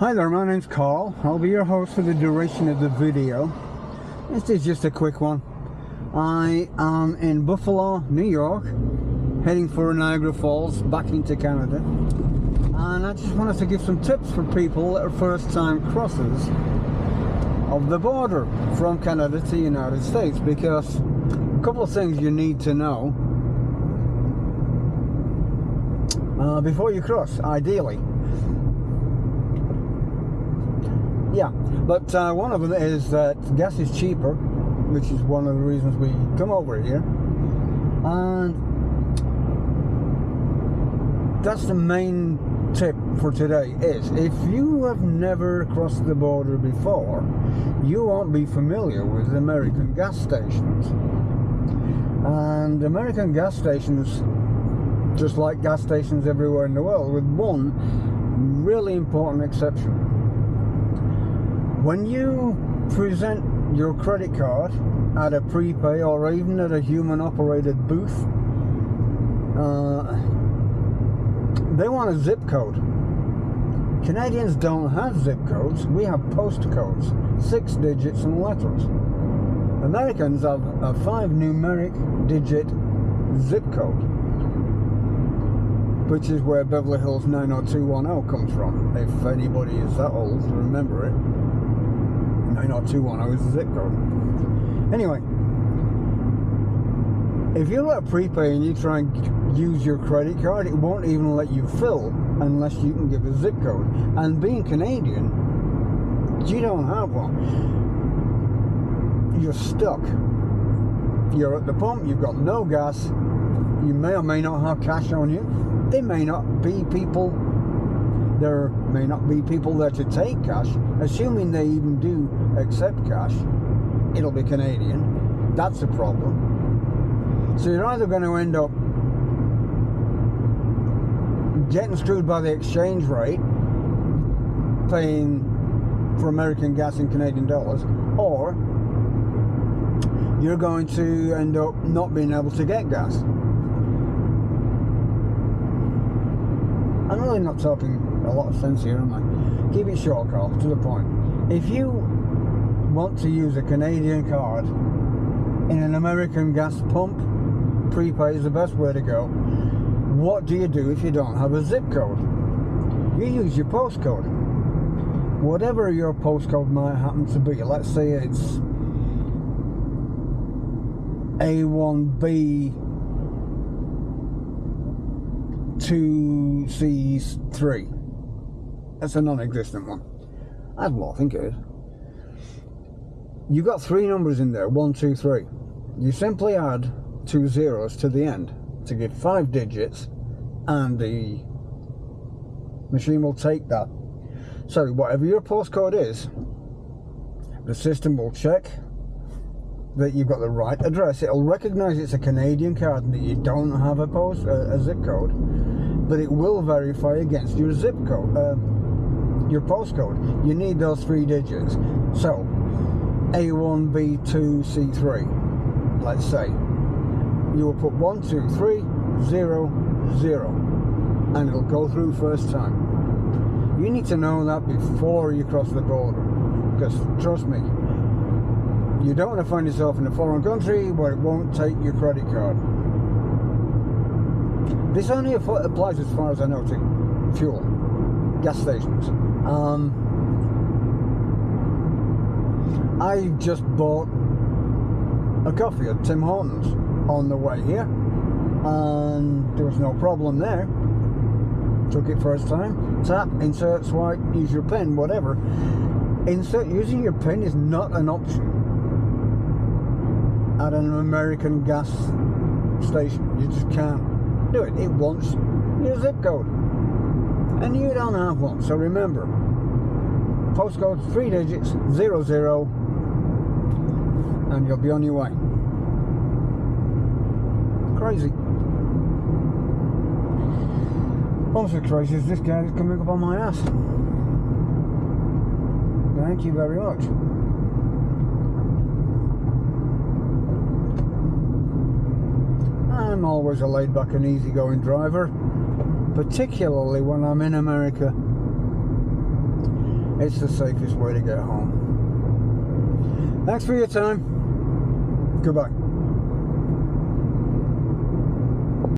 Hi there, my name's Carl. I'll be your host for the duration of the video. This is just a quick one. I am in Buffalo, New York, heading for Niagara Falls, back into Canada. And I just wanted to give some tips for people that are first time crossers of the border from Canada to the United States, because a couple of things you need to know before you cross, ideally. Yeah, but one of them is that gas is cheaper, which is one of the reasons we come over here. And that's the main tip for today, is if you have never crossed the border before, you won't be familiar with American gas stations. And American gas stations, just like gas stations everywhere in the world, with one really important exception. When you present your credit card at a prepay or even at a human-operated booth, they want a zip code. Canadians don't have zip codes, we have postcodes, 6 digits and letters. Americans have a 5-numeric digit zip code, which is where Beverly Hills 90210 comes from, if anybody is that old to remember it. 90210 is the zip code. Anyway, if you're at a prepay and you try and use your credit card, it won't even let you fill unless you can give a zip code. And being Canadian, you don't have one. You're stuck. You're at the pump, you've got no gas, you may or may not have cash on you. There may not be people there to take cash, assuming they even do accept cash. It'll be Canadian. That's a problem. So you're either going to end up getting screwed by the exchange rate, paying for American gas in Canadian dollars, or you're going to end up not being able to get gas. I'm really not talking a lot of sense here, am I? Keep it short, Carl, to the point. If you want to use a Canadian card in an American gas pump, prepay is the best way to go. What do you do if you don't have a zip code? You use your postcode. Whatever your postcode might happen to be, let's say it's A1B 2C3. That's a non-existent one. That's what I think it is. You've got 3 numbers in there, 1, 2, 3. You simply add 2 zeros to the end to give 5 digits, and the machine will take that. So whatever your postcode is, the system will check that you've got the right address. It'll recognize it's a Canadian card and that you don't have a zip code, but it will verify against your zip code, your postcode. You need those 3 digits. So A1B2C3, let's say, you will put 1, 2, 3, 0, 0, and it'll go through first time. You need to know that before you cross the border, because trust me, you don't want to find yourself in a foreign country where it won't take your credit card. This only applies, as far as I know, to fuel, gas stations. I just bought a coffee at Tim Hortons on the way here, and there was no problem there. Took it first time, tap, insert, swipe, use your PIN, whatever. Using your PIN is not an option at an American gas station. You just can't do it. It wants your zip code, and you don't have one. So remember, postcode 3 digits, 0, 0, and you'll be on your way. Crazy. Also crazy is this guy that's coming up on my ass. Thank you very much. I'm always a laid-back and easygoing driver, particularly when I'm in America. it's the safest way to get home. Thanks for your time. Goodbye.